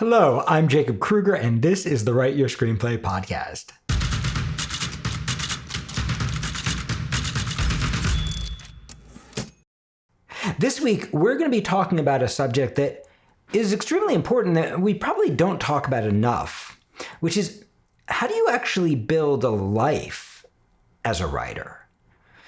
Hello, I'm Jacob Kruger, and this is the Write Your Screenplay podcast. This week, we're going to be talking about a subject that is extremely important that we probably don't talk about enough, which is how do you actually build a life as a writer?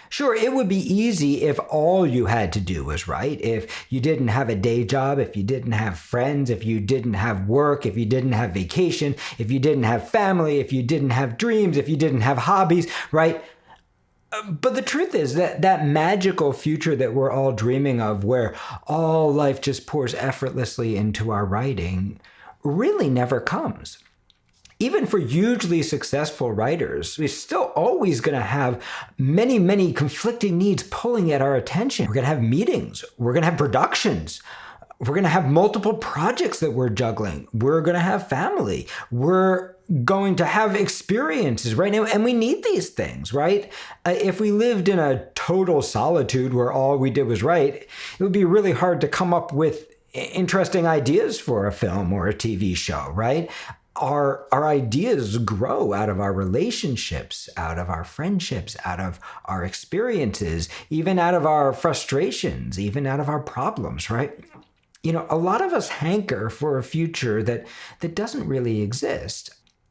Sure, it would be easy if all you had to do was write, if you didn't have a day job, if you didn't have friends, if you didn't have work, if you didn't have vacation, if you didn't have family, if you didn't have dreams, if you didn't have hobbies, right? But the truth is that magical future that we're all dreaming of, where all life just pours effortlessly into our writing, really never comes. Even for hugely successful writers, we're still always going to have many, many conflicting needs pulling at our attention. We're going to have meetings. We're going to have productions. We're going to have multiple projects that we're juggling. We're going to have family. We're going to have experiences right now. And we need these things, right? If we lived in a total solitude where all we did was write, it would be really hard to come up with interesting ideas for a film or a TV show, right? Our ideas grow out of our relationships, out of our friendships, out of our experiences, even out of our frustrations, even out of our problems, right? You know, a lot of us hanker for a future that doesn't really exist.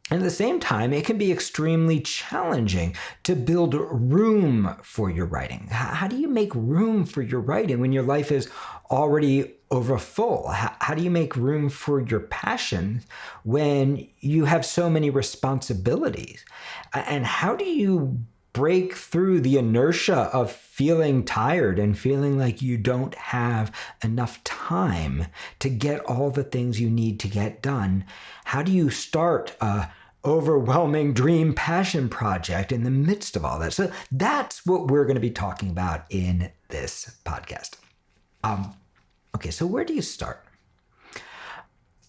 And at the same time, it can be extremely challenging to build room for your writing. How do you make room for your writing when your life is already overfull? How do you make room for your passion when you have so many responsibilities? And how do you break through the inertia of feeling tired and feeling like you don't have enough time to get all the things you need to get done? How do you start a overwhelming dream passion project in the midst of all that? So that's what we're going to be talking about in this podcast. Okay, so where do you start?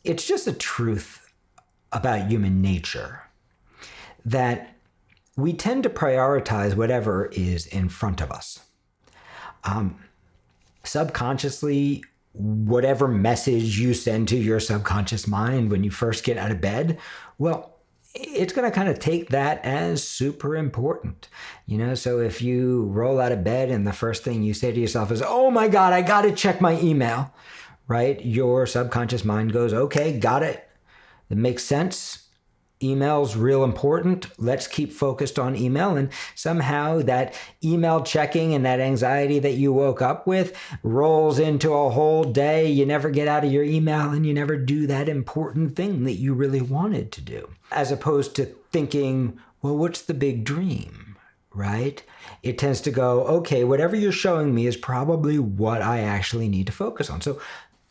It's just a truth about human nature that we tend to prioritize whatever is in front of us. Subconsciously, whatever message you send to your subconscious mind when you first get out of bed, well, it's going to kind of take that as super important. You know, so if you roll out of bed and the first thing you say to yourself is, oh my God, I got to check my email, right? Your subconscious mind goes, okay, got it. It makes sense. Email's real important. Let's keep focused on email. And somehow that email checking and that anxiety that you woke up with rolls into a whole day. You never get out of your email and you never do that important thing that you really wanted to do. As opposed to thinking, well, what's the big dream, right? It tends to go, okay, whatever you're showing me is probably what I actually need to focus on. So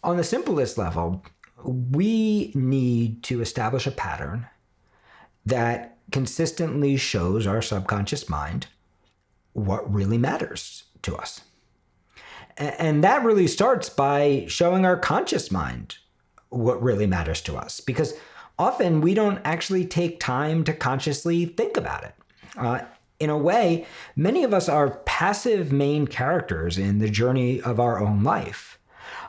on the simplest level, we need to establish a pattern that consistently shows our subconscious mind what really matters to us. And that really starts by showing our conscious mind what really matters to us, because often we don't actually take time to consciously think about it. In a way, many of us are passive main characters in the journey of our own life.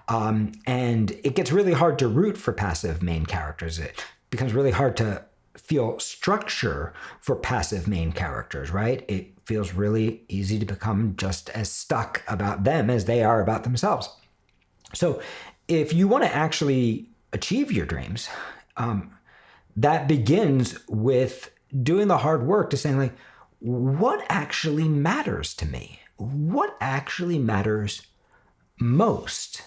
And it gets really hard to root for passive main characters. It becomes really hard to feel structure for passive main characters, right? It feels really easy to become just as stuck about them as they are about themselves. So if you want to actually achieve your dreams, that begins with doing the hard work to saying, like, what actually matters to me? What actually matters most?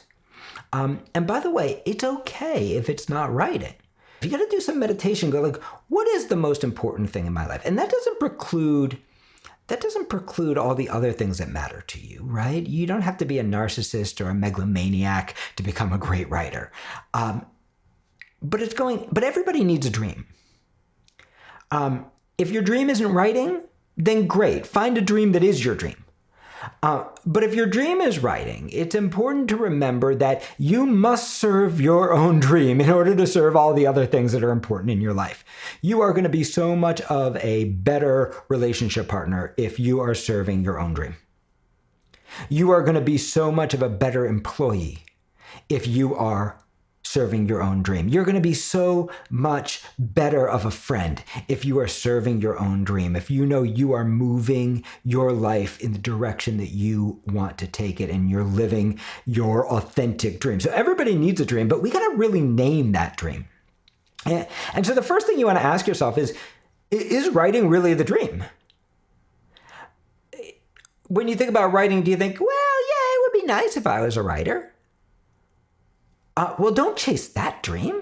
And by the way, it's okay if it's not writing. You got to do some meditation, go like, what is the most important thing in my life? And that doesn't preclude all the other things that matter to you, right? You don't have to be a narcissist or a megalomaniac to become a great writer. But everybody needs a dream. If your dream isn't writing, then great. Find a dream that is your dream. But if your dream is writing, it's important to remember that you must serve your own dream in order to serve all the other things that are important in your life. You are going to be so much of a better relationship partner if you are serving your own dream. You are going to be so much of a better employee if you are serving your own dream. You're going to be so much better of a friend if you are serving your own dream, if you know you are moving your life in the direction that you want to take it and you're living your authentic dream. So everybody needs a dream, but we got to really name that dream. And so the first thing you want to ask yourself is writing really the dream? When you think about writing, do you think, well, yeah, it would be nice if I was a writer? Well, don't chase that dream.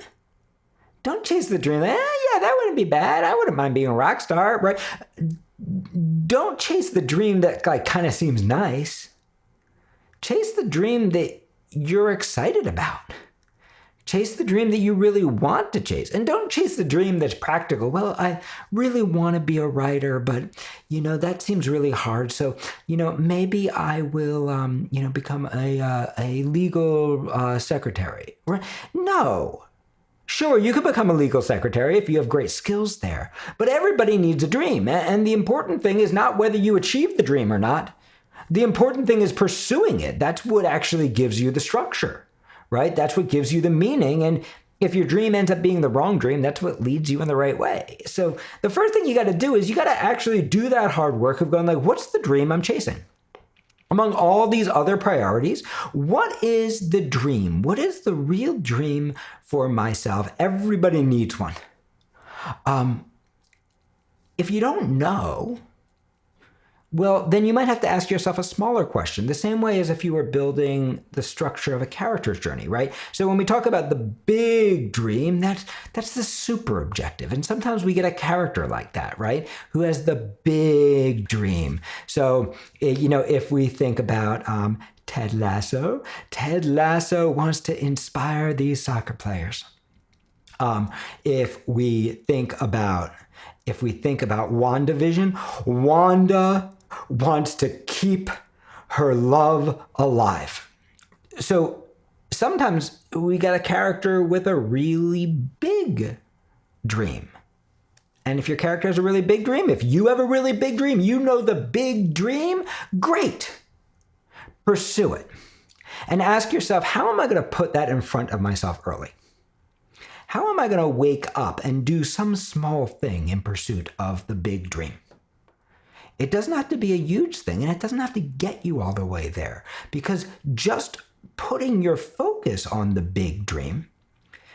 Don't chase the dream. Yeah, that wouldn't be bad. I wouldn't mind being a rock star, right? Don't chase the dream that like kind of seems nice. Chase the dream that you're excited about. Chase the dream that you really want to chase. And don't chase the dream that's practical. Well, I really want to be a writer, but, that seems really hard. So, maybe I will, become a legal secretary. No. Sure, you could become a legal secretary if you have great skills there. But everybody needs a dream. And the important thing is not whether you achieve the dream or not. The important thing is pursuing it. That's what actually gives you the structure. Right? That's what gives you the meaning. And if your dream ends up being the wrong dream, that's what leads you in the right way. So the first thing you got to do is you got to actually do that hard work of going like, what's the dream I'm chasing? Among all these other priorities, what is the dream? What is the real dream for myself? Everybody needs one. If you don't know, well, then you might have to ask yourself a smaller question, the same way as if you were building the structure of a character's journey, right? So when we talk about the big dream, that's the super objective. And sometimes we get a character like that, right? Who has the big dream. So, if we think about Ted Lasso wants to inspire these soccer players. If we think about WandaVision, Wanda wants to keep her love alive. So sometimes we got a character with a really big dream. And if your character has a really big dream, if you have a really big dream, the big dream, great. Pursue it. And ask yourself, how am I going to put that in front of myself early? How am I going to wake up and do some small thing in pursuit of the big dream? It doesn't have to be a huge thing, and it doesn't have to get you all the way there, because just putting your focus on the big dream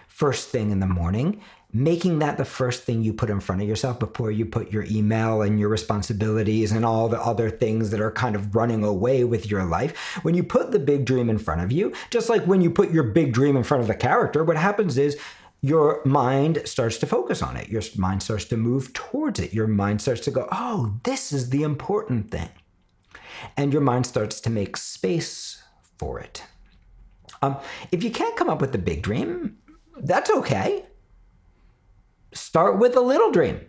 first thing in the morning, making that the first thing you put in front of yourself before you put your email and your responsibilities and all the other things that are kind of running away with your life. When you put the big dream in front of you, just like when you put your big dream in front of the character, what happens is your mind starts to focus on it. Your mind starts to move towards it. Your mind starts to go, oh, this is the important thing. And your mind starts to make space for it. If you can't come up with the big dream, that's okay. Start with a little dream.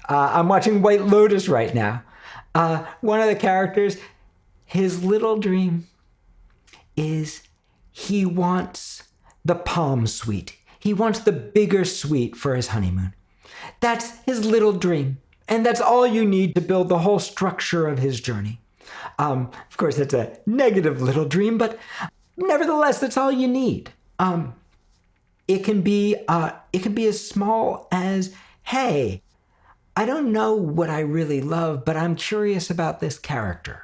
I'm watching White Lotus right now. One of the characters, his little dream is he wants the palm suite. He wants the bigger suite for his honeymoon. That's his little dream. And that's all you need to build the whole structure of his journey. Of course, that's a negative little dream, but nevertheless, that's all you need. It can be as small as, hey, I don't know what I really love, but I'm curious about this character.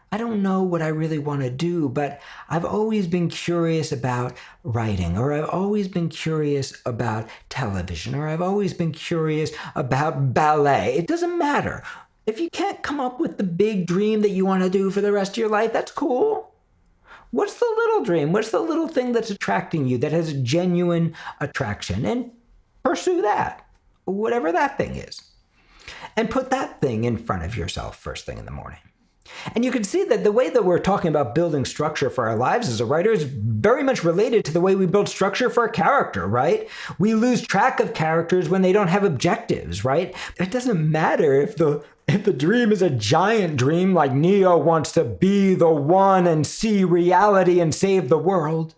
I don't know what I really want to do, but I've always been curious about writing, or I've always been curious about television, or I've always been curious about ballet. It doesn't matter. If you can't come up with the big dream that you want to do for the rest of your life, that's cool. What's the little dream? What's the little thing that's attracting you, that has a genuine attraction? And pursue that, whatever that thing is. And put that thing in front of yourself first thing in the morning. And you can see that the way that we're talking about building structure for our lives as a writer is very much related to the way we build structure for a character, right? We lose track of characters when they don't have objectives, right? It doesn't matter if the dream is a giant dream, like Neo wants to be the one and see reality and save the world.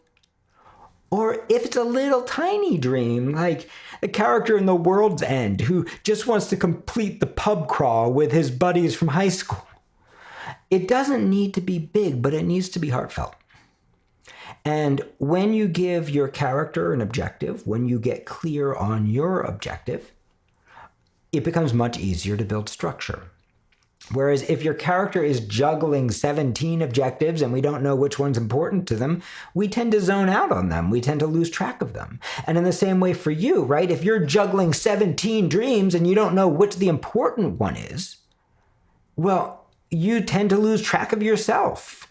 Or if it's a little tiny dream, like a character in The World's End who just wants to complete the pub crawl with his buddies from high school. It doesn't need to be big, but it needs to be heartfelt. And when you give your character an objective, when you get clear on your objective, it becomes much easier to build structure. Whereas if your character is juggling 17 objectives and we don't know which one's important to them, we tend to zone out on them. We tend to lose track of them. And in the same way for you, right? If you're juggling 17 dreams and you don't know which the important one is, well, you tend to lose track of yourself.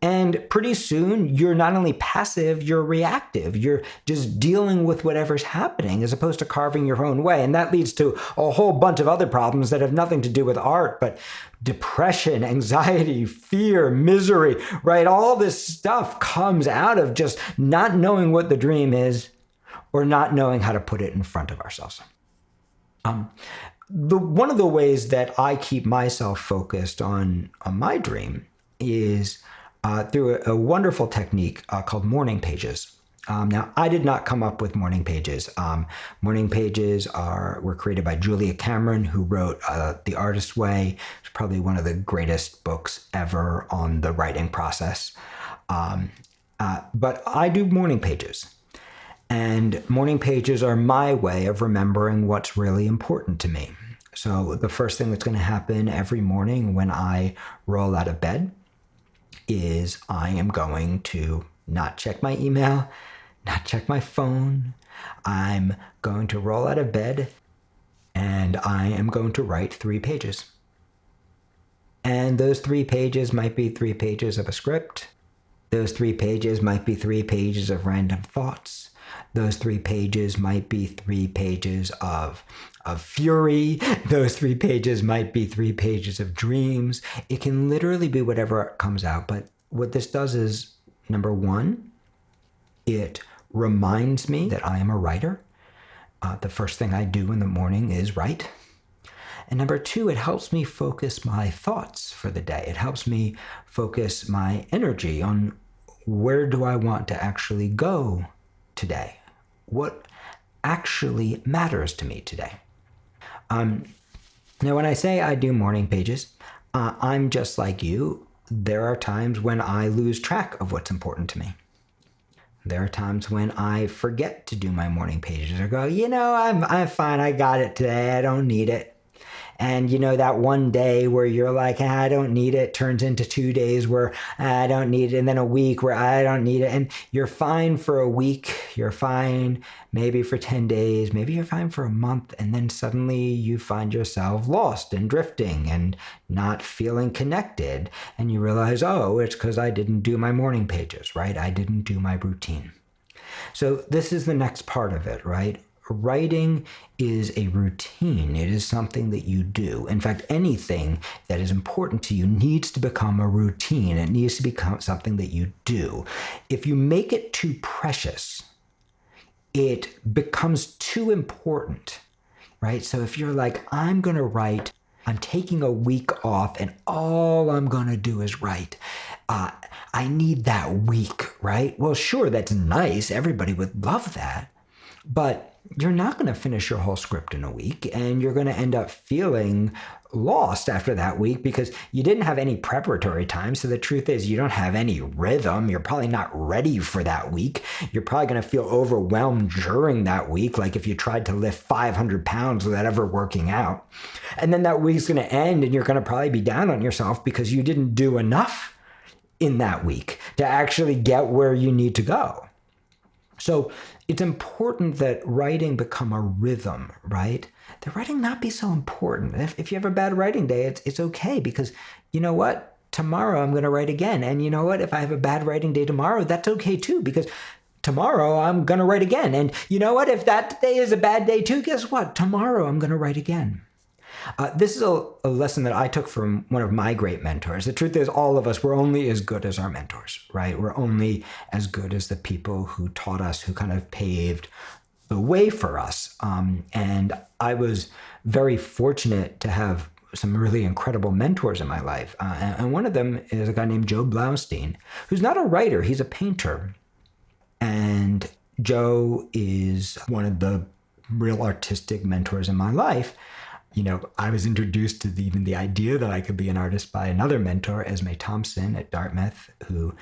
And pretty soon, you're not only passive, you're reactive. You're just dealing with whatever's happening as opposed to carving your own way. And that leads to a whole bunch of other problems that have nothing to do with art, but depression, anxiety, fear, misery, right? All this stuff comes out of just not knowing what the dream is or not knowing how to put it in front of ourselves. One of the ways that I keep myself focused on my dream is through a wonderful technique called morning pages. Now, I did not come up with morning pages. Morning pages were created by Julia Cameron, who wrote The Artist's Way. It's probably one of the greatest books ever on the writing process. But I do morning pages. And morning pages are my way of remembering what's really important to me. So the first thing that's going to happen every morning when I roll out of bed is I am going to not check my email, not check my phone. I'm going to roll out of bed and I am going to write 3 pages. And those 3 pages might be 3 pages of a script. Those 3 pages might be 3 pages of random thoughts. Those 3 pages might be 3 pages of fury. Those 3 pages might be 3 pages of dreams. It can literally be whatever comes out. But what this does is, number one, it reminds me that I am a writer. The first thing I do in the morning is write. And number two, it helps me focus my thoughts for the day. It helps me focus my energy on where do I want to actually go today? What actually matters to me today? Now, when I say I do morning pages, I'm just like you. There are times when I lose track of what's important to me. There are times when I forget to do my morning pages or go, I'm fine. I got it today. I don't need it. And that one day where you're like, I don't need it, turns into 2 days where I don't need it, and then a week where I don't need it. And you're fine for a week, you're fine maybe for 10 days, maybe you're fine for a month, and then suddenly you find yourself lost and drifting and not feeling connected. And you realize, it's because I didn't do my morning pages, right? I didn't do my routine. So this is the next part of it, right? Writing is a routine. It is something that you do. In fact, anything that is important to you needs to become a routine. It needs to become something that you do. If you make it too precious, it becomes too important, right? So if you're like, I'm going to write, I'm taking a week off and all I'm going to do is write. I need that week, right? Well, sure, that's nice. Everybody would love that. But you're not going to finish your whole script in a week, and you're going to end up feeling lost after that week because you didn't have any preparatory time. So the truth is you don't have any rhythm. You're probably not ready for that week. You're probably going to feel overwhelmed during that week, like if you tried to lift 500 pounds without ever working out. And then that week's going to end, and you're going to probably be down on yourself because you didn't do enough in that week to actually get where you need to go. So it's important that writing become a rhythm, right? That writing not be so important. If you have a bad writing day, it's okay because you know what? Tomorrow I'm going to write again. And you know what? If I have a bad writing day tomorrow, that's okay too because tomorrow I'm going to write again. And you know what? If that day is a bad day too, guess what? Tomorrow I'm going to write again. This is a lesson that I took from one of my great mentors. The truth is, all of us, we're only as good as our mentors, right? We're only as good as the people who taught us, who kind of paved the way for us. And I was very fortunate to have some really incredible mentors in my life. And one of them is a guy named Joe Blaustein, who's not a writer, he's a painter. And Joe is one of the real artistic mentors in my life. I was introduced to even the idea that I could be an artist by another mentor, Esme Thompson at Dartmouth, who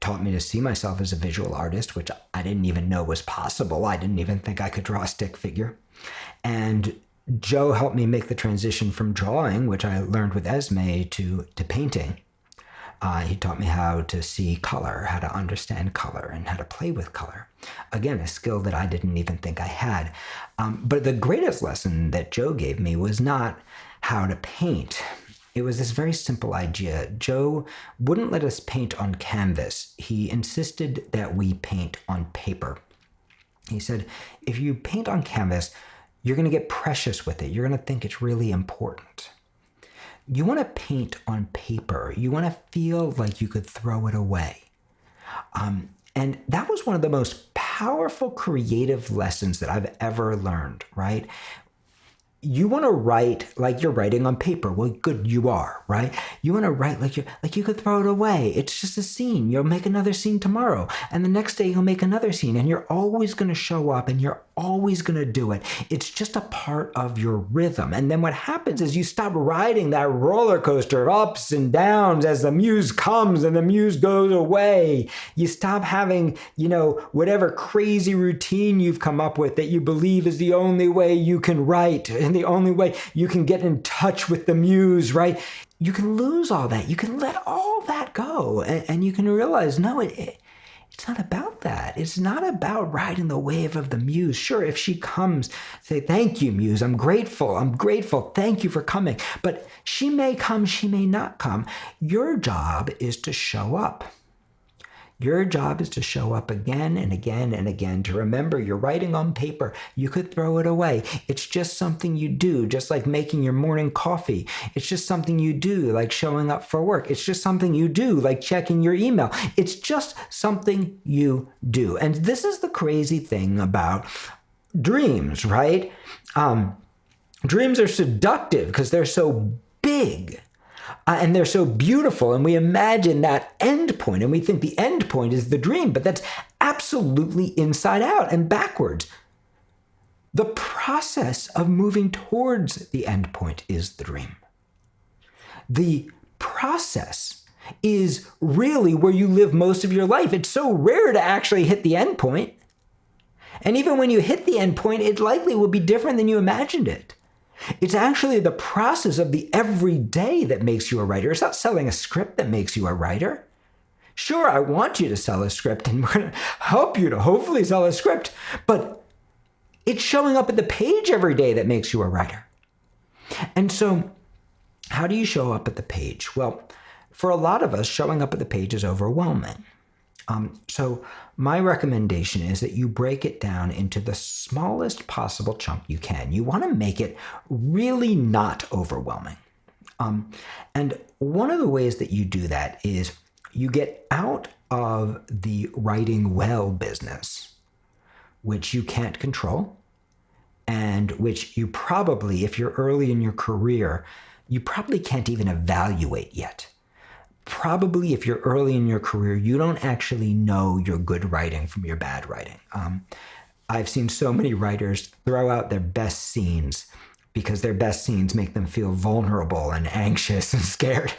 taught me to see myself as a visual artist, which I didn't even know was possible. I didn't even think I could draw a stick figure. And Joe helped me make the transition from drawing, which I learned with Esme, to painting. He taught me how to see color, how to understand color, and how to play with color. Again, a skill that I didn't even think I had. But the greatest lesson that Joe gave me was not how to paint. It was this very simple idea. Joe wouldn't let us paint on canvas. He insisted that we paint on paper. He said, if you paint on canvas, you're going to get precious with it. You're going to think it's really important. You want to paint on paper. You want to feel like you could throw it away. And that was one of the most powerful creative lessons that I've ever learned, right? You want to write like you're writing on paper. Well, good, you are, right? You want to write like you could throw it away. It's just a scene. You'll make another scene tomorrow, and the next day you'll make another scene, and you're always going to show up, and you're always going to do it. It's just a part of your rhythm. And then what happens is you stop riding that roller coaster of ups and downs as the muse comes and the muse goes away. You stop having, whatever crazy routine you've come up with that you believe is the only way you can write and the only way you can get in touch with the muse, right? You can lose all that. You can let all that go, and you can realize, no, it's not about that. It's not about riding the wave of the muse. Sure, if she comes, say, thank you, muse. I'm grateful. Thank you for coming. But she may come, she may not come. Your job is to show up. Your job is to show up again and again and again, to remember you're writing on paper. You could throw it away. It's just something you do, just like making your morning coffee. It's just something you do, like showing up for work. It's just something you do, like checking your email. It's just something you do. And this is the crazy thing about dreams, right? Dreams are seductive because they're so big. And they're so beautiful, and we imagine that end point, and we think the end point is the dream, but that's absolutely inside out and backwards. The process of moving towards the end point is the dream. The process is really where you live most of your life. It's so rare to actually hit the end point. And even when you hit the end point, it likely will be different than you imagined it. It's actually the process of the everyday that makes you a writer. It's not selling a script that makes you a writer. Sure, I want you to sell a script, and we're going to help you to hopefully sell a script, but it's showing up at the page every day that makes you a writer. And so how do you show up at the page? Well, for a lot of us, showing up at the page is overwhelming. So my recommendation is that you break it down into the smallest possible chunk you can. You want to make it really not overwhelming. And one of the ways that you do that is you get out of the writing well business, which you can't control, and which you probably, if you're early in your career, you probably can't even evaluate yet. Probably if you're early in your career, you don't actually know your good writing from your bad writing. I've seen so many writers throw out their best scenes because their best scenes make them feel vulnerable and anxious and scared,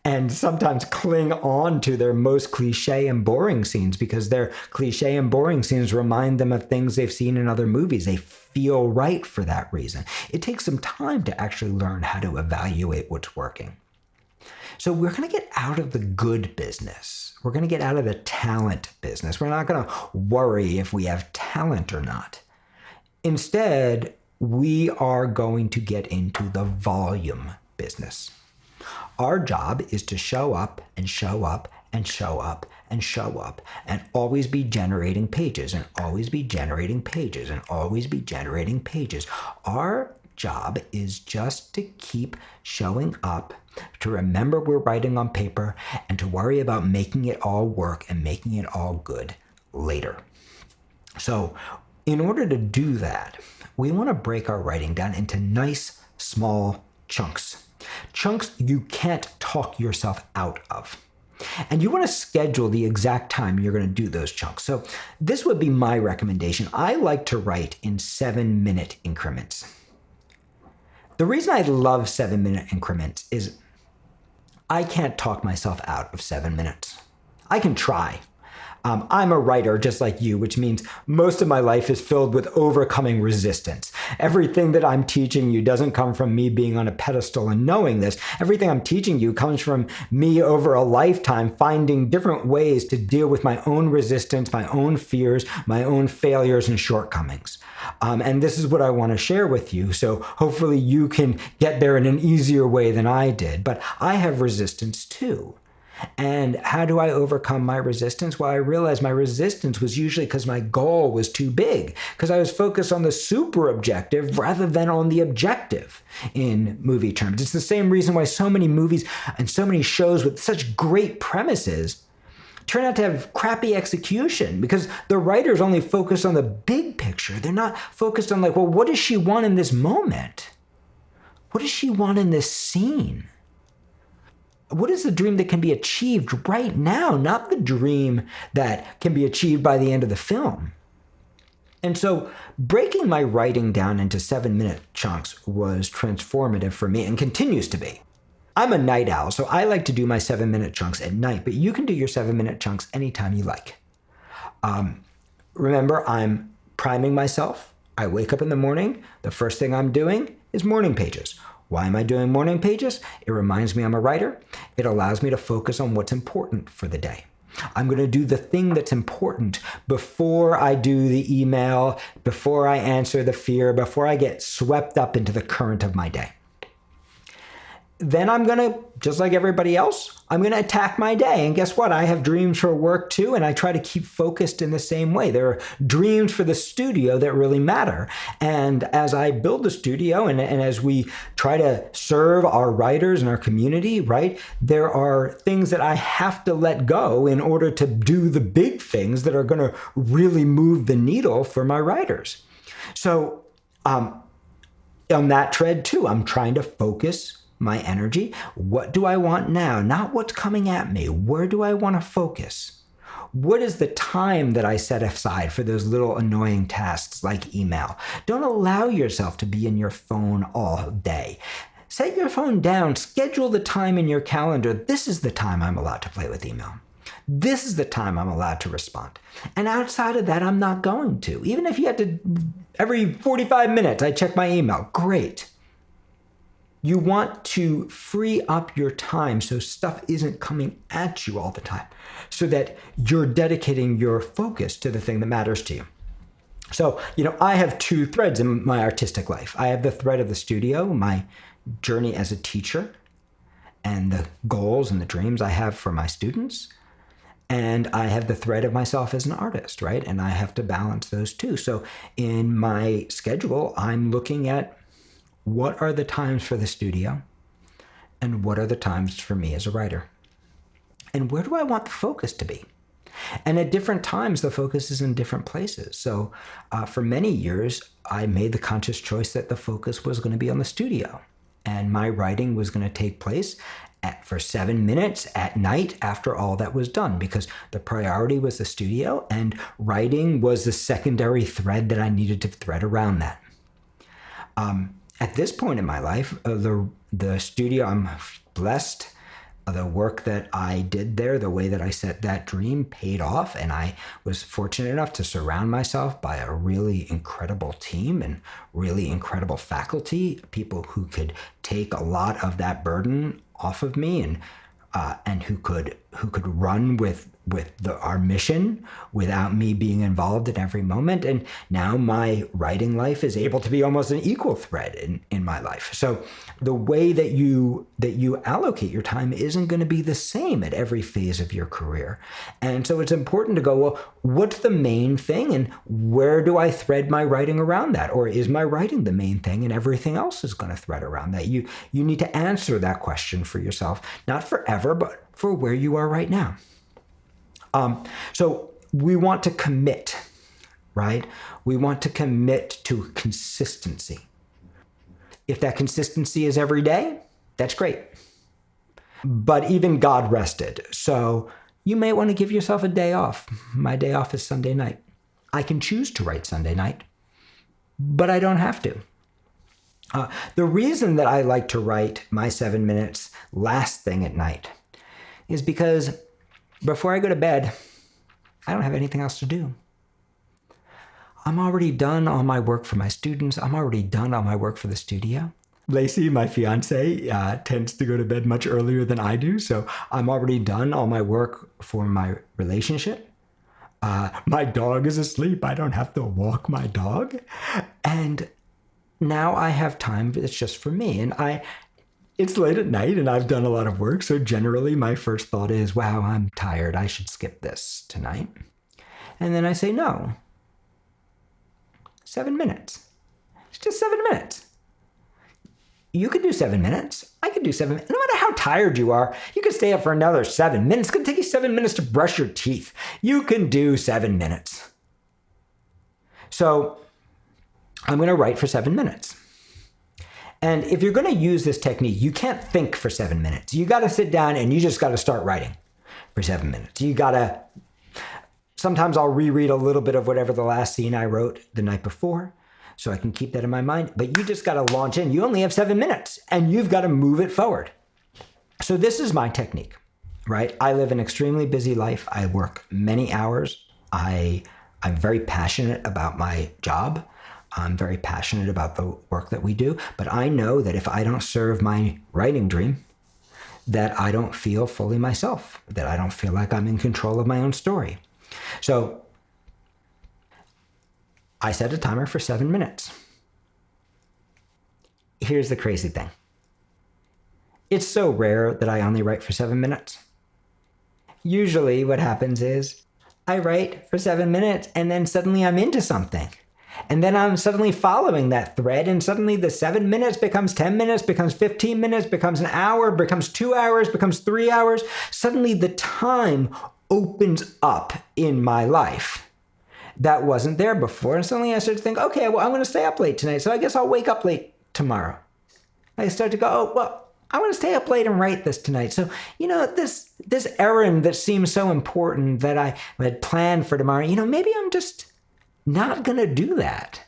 and sometimes cling on to their most cliche and boring scenes because their cliche and boring scenes remind them of things they've seen in other movies. They feel right for that reason. It takes some time to actually learn how to evaluate what's working. So we're going to get out of the good business. We're going to get out of the talent business. We're not going to worry if we have talent or not. Instead, we are going to get into the volume business. Our job is to show up and show up and show up and show up and always be generating pages and always be generating pages and always be generating pages. Our job is just to keep showing up, to remember we're writing on paper, and to worry about making it all work and making it all good later. So in order to do that, we want to break our writing down into nice, small chunks. Chunks you can't talk yourself out of. And you want to schedule the exact time you're going to do those chunks. So this would be my recommendation. I like to write in 7-minute increments. The reason I love 7-minute increments is I can't talk myself out of 7 minutes. I can try. I'm a writer just like you, which means most of my life is filled with overcoming resistance. Everything that I'm teaching you doesn't come from me being on a pedestal and knowing this. Everything I'm teaching you comes from me over a lifetime finding different ways to deal with my own resistance, my own fears, my own failures and shortcomings. And this is what I want to share with you. So hopefully you can get there in an easier way than I did. But I have resistance too. And how do I overcome my resistance? Well, I realized my resistance was usually because my goal was too big, because I was focused on the super objective rather than on the objective in movie terms. It's the same reason why so many movies and so many shows with such great premises turn out to have crappy execution, because the writers only focus on the big picture. They're not focused on like, well, what does she want in this moment? What does she want in this scene? What is the dream that can be achieved right now, not the dream that can be achieved by the end of the film? And so breaking my writing down into 7-minute chunks was transformative for me and continues to be. I'm a night owl, so I like to do my 7-minute chunks at night, but you can do your 7-minute chunks anytime you like. Remember, I'm priming myself. I wake up in the morning. The first thing I'm doing is morning pages. Why am I doing morning pages? It reminds me I'm a writer. It allows me to focus on what's important for the day. I'm going to do the thing that's important before I do the email, before I answer the fear, before I get swept up into the current of my day. Then I'm going to, just like everybody else, I'm going to attack my day. And guess what? I have dreams for work too, and I try to keep focused in the same way. There are dreams for the studio that really matter. And as I build the studio and as we try to serve our writers and our community, right, there are things that I have to let go in order to do the big things that are going to really move the needle for my writers. So on that tread too, I'm trying to focus my energy. What do I want now? Not what's coming at me. Where do I want to focus? What is the time that I set aside for those little annoying tasks like email? Don't allow yourself to be in your phone all day. Set your phone down. Schedule the time in your calendar. This is the time I'm allowed to play with email. This is the time I'm allowed to respond. And outside of that, I'm not going to. Even if you had to, every 45 minutes, I check my email. Great. You want to free up your time so stuff isn't coming at you all the time, so that you're dedicating your focus to the thing that matters to you. So, I have 2 threads in my artistic life. I have the thread of the studio, my journey as a teacher, and the goals and the dreams I have for my students. And I have the thread of myself as an artist, right? And I have to balance those two. So in my schedule, I'm looking at what are the times for the studio and what are the times for me as a writer? And where do I want the focus to be? And at different times, the focus is in different places. So for many years, I made the conscious choice that the focus was going to be on the studio. And my writing was going to take place for 7 minutes at night after all that was done, because the priority was the studio and writing was the secondary thread that I needed to thread around that. At this point in my life, the studio, I'm blessed. The work that I did there, the way that I set that dream paid off. And I was fortunate enough to surround myself by a really incredible team and really incredible faculty, people who could take a lot of that burden off of me and who could run with our mission without me being involved in every moment. And now my writing life is able to be almost an equal thread in my life. So the way that you allocate your time isn't going to be the same at every phase of your career. And so it's important to go, well, what's the main thing and where do I thread my writing around that? Or is my writing the main thing and everything else is going to thread around that? You need to answer that question for yourself, not forever, but for where you are right now. So we want to commit, right? We want to commit to consistency. If that consistency is every day, that's great. But even God rested. So you may want to give yourself a day off. My day off is Sunday night. I can choose to write Sunday night, but I don't have to. The reason that I like to write my 7 minutes last thing at night is because before I go to bed, I don't have anything else to do. I'm already done all my work for my students. I'm already done all my work for the studio. Lacey, my fiance, tends to go to bed much earlier than I do, so I'm already done all my work for my relationship. My dog is asleep. I don't have to walk my dog. And now I have time that's just for me. And it's late at night and I've done a lot of work, so generally my first thought is, wow, I'm tired. I should skip this tonight. And then I say, no. 7 minutes. It's just 7 minutes. You could do 7 minutes. I could do 7 minutes. No matter how tired you are, you can stay up for another 7 minutes. It's going to take you 7 minutes to brush your teeth. You can do 7 minutes. So I'm going to write for 7 minutes. And if you're going to use this technique, you can't think for 7 minutes. You got to sit down and you just got to start writing for 7 minutes. You got to, sometimes I'll reread a little bit of whatever the last scene I wrote the night before, so I can keep that in my mind. But you just got to launch in. You only have 7 minutes and you've got to move it forward. So this is my technique, right? I live an extremely busy life. I work many hours. I'm very passionate about my job. I'm very passionate about the work that we do. But I know that if I don't serve my writing dream, that I don't feel fully myself, that I don't feel like I'm in control of my own story. So I set a timer for 7 minutes. Here's the crazy thing. It's so rare that I only write for 7 minutes. Usually what happens is I write for 7 minutes and then suddenly I'm into something. And then I'm suddenly following that thread and suddenly the 7 minutes becomes 10 minutes, becomes 15 minutes, becomes an hour, becomes 2 hours, becomes 3 hours. Suddenly the time opens up in my life that wasn't there before. And suddenly I start to think, okay, well, I'm going to stay up late tonight, so I guess I'll wake up late tomorrow. I start to go, oh, well, I want to stay up late and write this tonight. So, this errand that seems so important that I had planned for tomorrow, maybe I'm just not going to do that.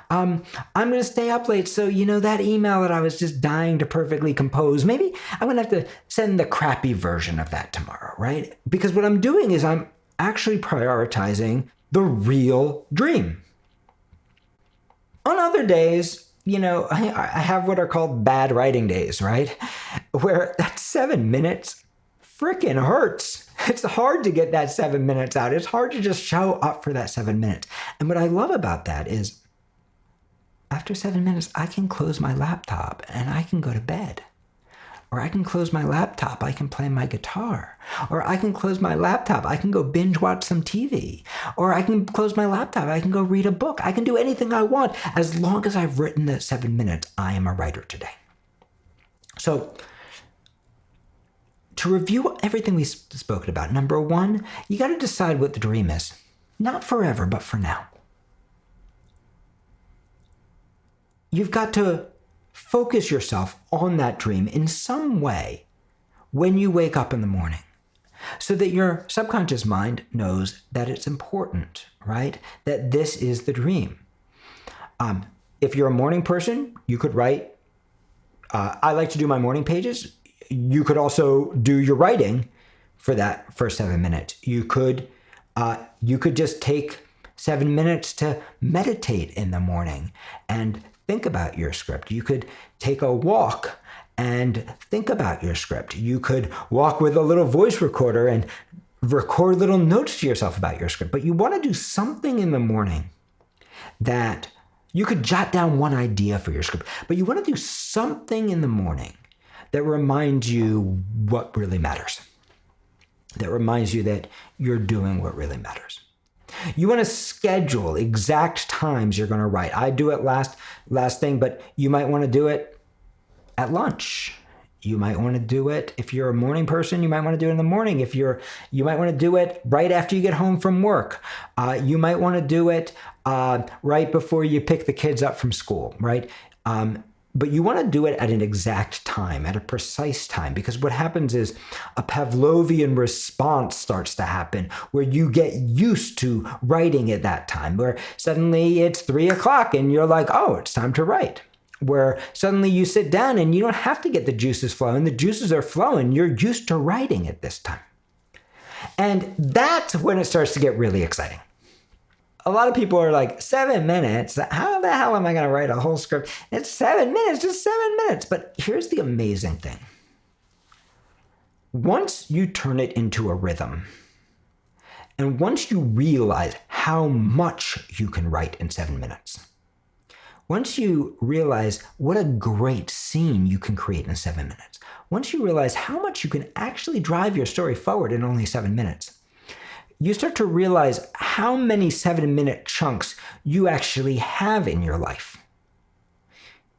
I'm going to stay up late. So, that email that I was just dying to perfectly compose, maybe I'm going to have to send the crappy version of that tomorrow, right? Because what I'm doing is I'm actually prioritizing the real dream. On other days, I have what are called bad writing days, right? Where that 7 minutes frickin' hurts. It's hard to get that 7 minutes out. It's hard to just show up for that 7 minutes. And what I love about that is after 7 minutes, I can close my laptop and I can go to bed. Or I can close my laptop, I can play my guitar. Or I can close my laptop, I can go binge watch some TV. Or I can close my laptop, I can go read a book. I can do anything I want. As long as I've written the 7 minutes, I am a writer today. So, to review everything we've spoken about, number one, you got to decide what the dream is. Not forever, but for now. You've got to focus yourself on that dream in some way when you wake up in the morning so that your subconscious mind knows that it's important, right? That this is the dream. If you're a morning person, you could write, I like to do my morning pages. You could also do your writing for that for 7 minutes. You could just take 7 minutes to meditate in the morning and think about your script. You could take a walk and think about your script. You could walk with a little voice recorder and record little notes to yourself about your script. But you want to do something in the morning that you could jot down one idea for your script, but you want to do something in the morning that reminds you what really matters. That reminds you that you're doing what really matters. You want to schedule exact times you're going to write. I do it last thing, but you might want to do it at lunch. You might want to do it if you're a morning person. You might want to do it in the morning. You might want to do it right after you get home from work. You might want to do it right before you pick the kids up from school, right? But you want to do it at an exact time, at a precise time, because what happens is a Pavlovian response starts to happen where you get used to writing at that time, where suddenly it's 3 o'clock and you're like, oh, it's time to write. Where suddenly you sit down and you don't have to get the juices flowing. The juices are flowing. You're used to writing at this time. And that's when it starts to get really exciting. A lot of people are like, 7 minutes? How the hell am I going to write a whole script? It's 7 minutes, just 7 minutes. But here's the amazing thing. Once you turn it into a rhythm, and once you realize how much you can write in 7 minutes, once you realize what a great scene you can create in 7 minutes, once you realize how much you can actually drive your story forward in only 7 minutes, you start to realize how many 7-minute chunks you actually have in your life.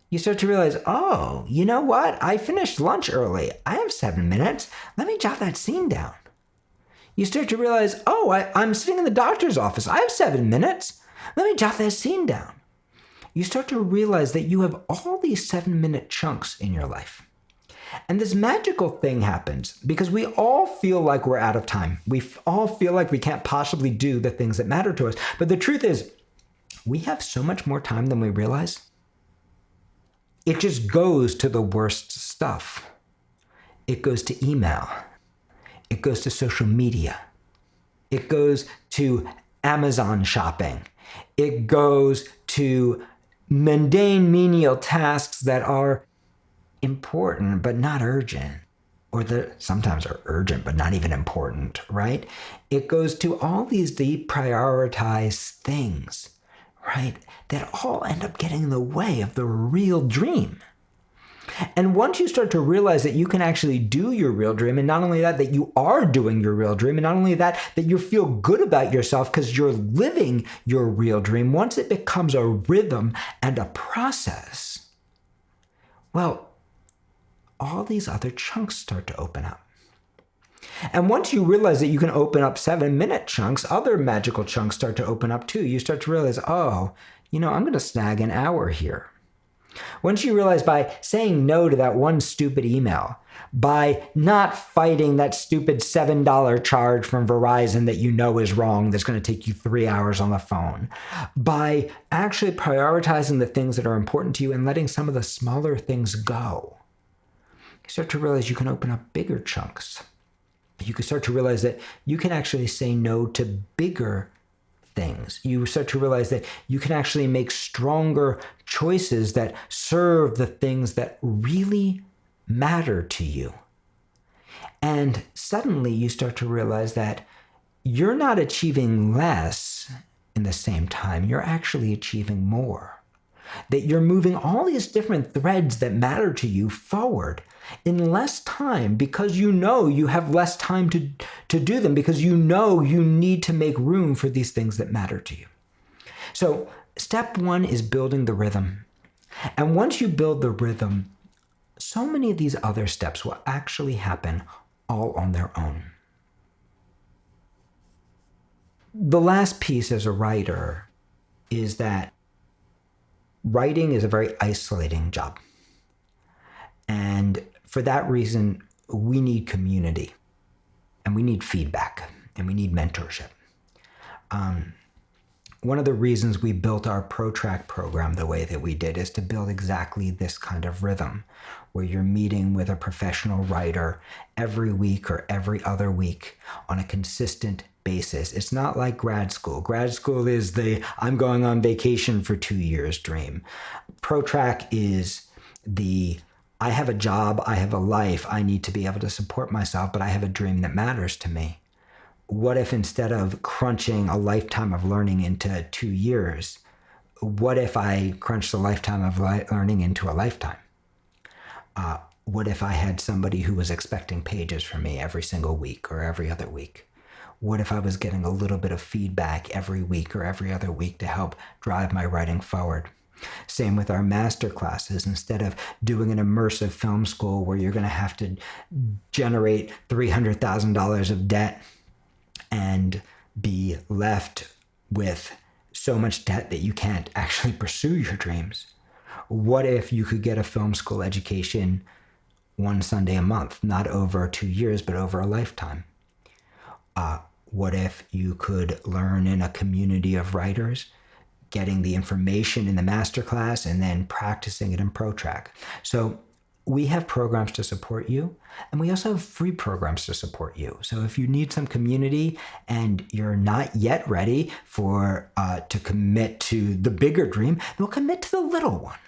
You start to realize, oh, you know what? I finished lunch early. I have 7 minutes. Let me jot that scene down. You start to realize, oh, I'm sitting in the doctor's office. I have 7 minutes. Let me jot that scene down. You start to realize that you have all these 7-minute chunks in your life. And this magical thing happens because we all feel like we're out of time. We all feel like we can't possibly do the things that matter to us. But the truth is, we have so much more time than we realize. It just goes to the worst stuff. It goes to email. It goes to social media. It goes to Amazon shopping. It goes to mundane menial tasks that are important but not urgent, or that sometimes are urgent but not even important, right? It goes to all these deprioritized things, right, that all end up getting in the way of the real dream. And once you start to realize that you can actually do your real dream, and not only that, that you are doing your real dream, and not only that, that you feel good about yourself because you're living your real dream, once it becomes a rhythm and a process, well, all these other chunks start to open up. And once you realize that you can open up 7-minute chunks, other magical chunks start to open up too. You start to realize, oh, I'm going to snag an hour here. Once you realize by saying no to that one stupid email, by not fighting that stupid $7 charge from Verizon that you know is wrong, that's going to take you 3 hours on the phone, by actually prioritizing the things that are important to you and letting some of the smaller things go, you start to realize you can open up bigger chunks. You can start to realize that you can actually say no to bigger things. You start to realize that you can actually make stronger choices that serve the things that really matter to you. And suddenly you start to realize that you're not achieving less in the same time. You're actually achieving more. That you're moving all these different threads that matter to you forward in less time because you know you have less time to do them, because you know you need to make room for these things that matter to you. So step one is building the rhythm. And once you build the rhythm, so many of these other steps will actually happen all on their own. The last piece as a writer is that writing is a very isolating job. And for that reason, we need community, and we need feedback, and we need mentorship. One of the reasons we built our ProTrack program the way that we did is to build exactly this kind of rhythm, where you're meeting with a professional writer every week or every other week on a consistent basis. It's not like grad school. Grad school is the I'm going on vacation for 2 years dream. ProTrack is the I have a job, I have a life, I need to be able to support myself, but I have a dream that matters to me. What if instead of crunching a lifetime of learning into 2 years, what if I crunched a lifetime of learning into a lifetime? What if I had somebody who was expecting pages from me every single week or every other week? What if I was getting a little bit of feedback every week or every other week to help drive my writing forward? Same with our master classes. Instead of doing an immersive film school where you're going to have to generate $300,000 of debt and be left with so much debt that you can't actually pursue your dreams, what if you could get a film school education one Sunday a month, not over 2 years, but over a lifetime? What if you could learn in a community of writers, getting the information in the masterclass and then practicing it in ProTrack? So we have programs to support you, and we also have free programs to support you. So if you need some community and you're not yet ready to commit to the bigger dream, we'll commit to the little one.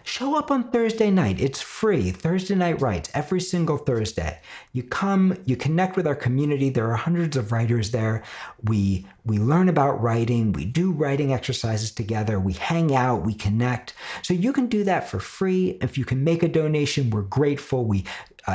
Show up on Thursday night. It's free. Thursday Night Writes, every single Thursday. You come, you connect with our community. There are hundreds of writers there. We learn about writing. We do writing exercises together. We hang out. We connect. So you can do that for free. If you can make a donation, we're grateful. We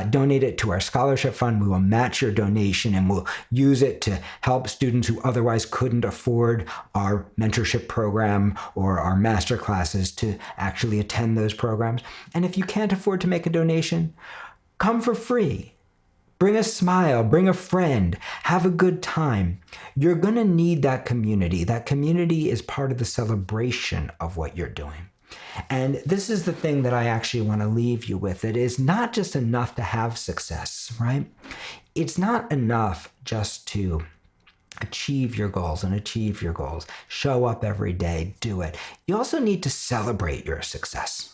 donate it to our scholarship fund. We will match your donation and we'll use it to help students who otherwise couldn't afford our mentorship program or our master classes to actually attend those programs. And if you can't afford to make a donation, come for free. Bring a smile, bring a friend, have a good time. You're going to need that community. That community is part of the celebration of what you're doing. And this is the thing that I actually want to leave you with. It is not just enough to have success, right? It's not enough just to achieve your goals. Show up every day, do it. You also need to celebrate your success.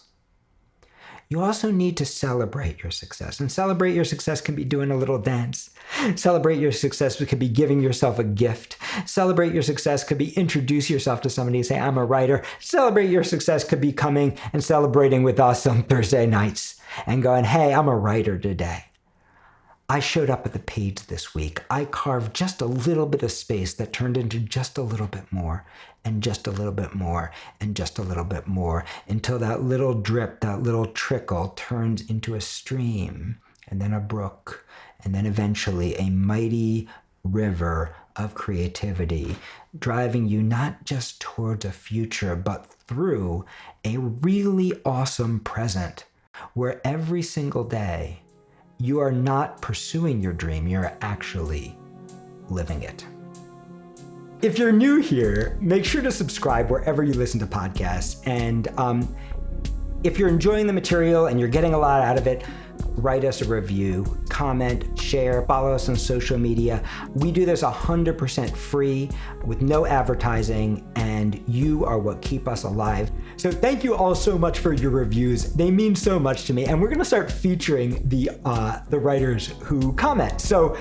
You also need to celebrate your success. And celebrate your success can be doing a little dance. Celebrate your success could be giving yourself a gift. Celebrate your success could be introduce yourself to somebody and say, I'm a writer. Celebrate your success could be coming and celebrating with us on Thursday nights and going, hey, I'm a writer today. I showed up at the page this week. I carved just a little bit of space that turned into just a little bit more and just a little bit more and just a little bit more until that little drip, that little trickle turns into a stream and then a brook and then eventually a mighty river of creativity, driving you not just towards a future, but through a really awesome present where every single day you are not pursuing your dream, you're actually living it. If you're new here, make sure to subscribe wherever you listen to podcasts. And if you're enjoying the material and you're getting a lot out of it, write us a review, comment, share, follow us on social media. We do this 100% free with no advertising, and you are what keep us alive. So thank you all so much for your reviews. They mean so much to me, and we're gonna start featuring the writers who comment. So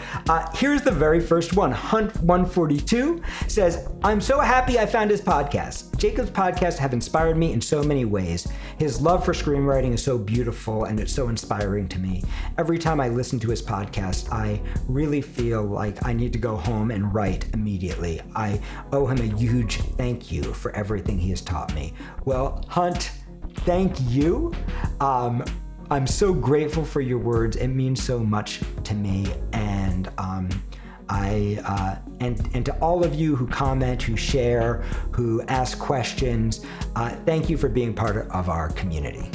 here's the very first one. Hunt142 says, I'm so happy I found his podcast. Jacob's podcasts have inspired me in so many ways. His love for screenwriting is so beautiful and it's so inspiring to me. Every time I listen to his podcast, I really feel like I need to go home and write immediately. I owe him a huge thank you for everything he has taught me. Well, Hunt, thank you. I'm so grateful for your words. It means so much to me. And and to all of you who comment, who share, who ask questions, thank you for being part of our community.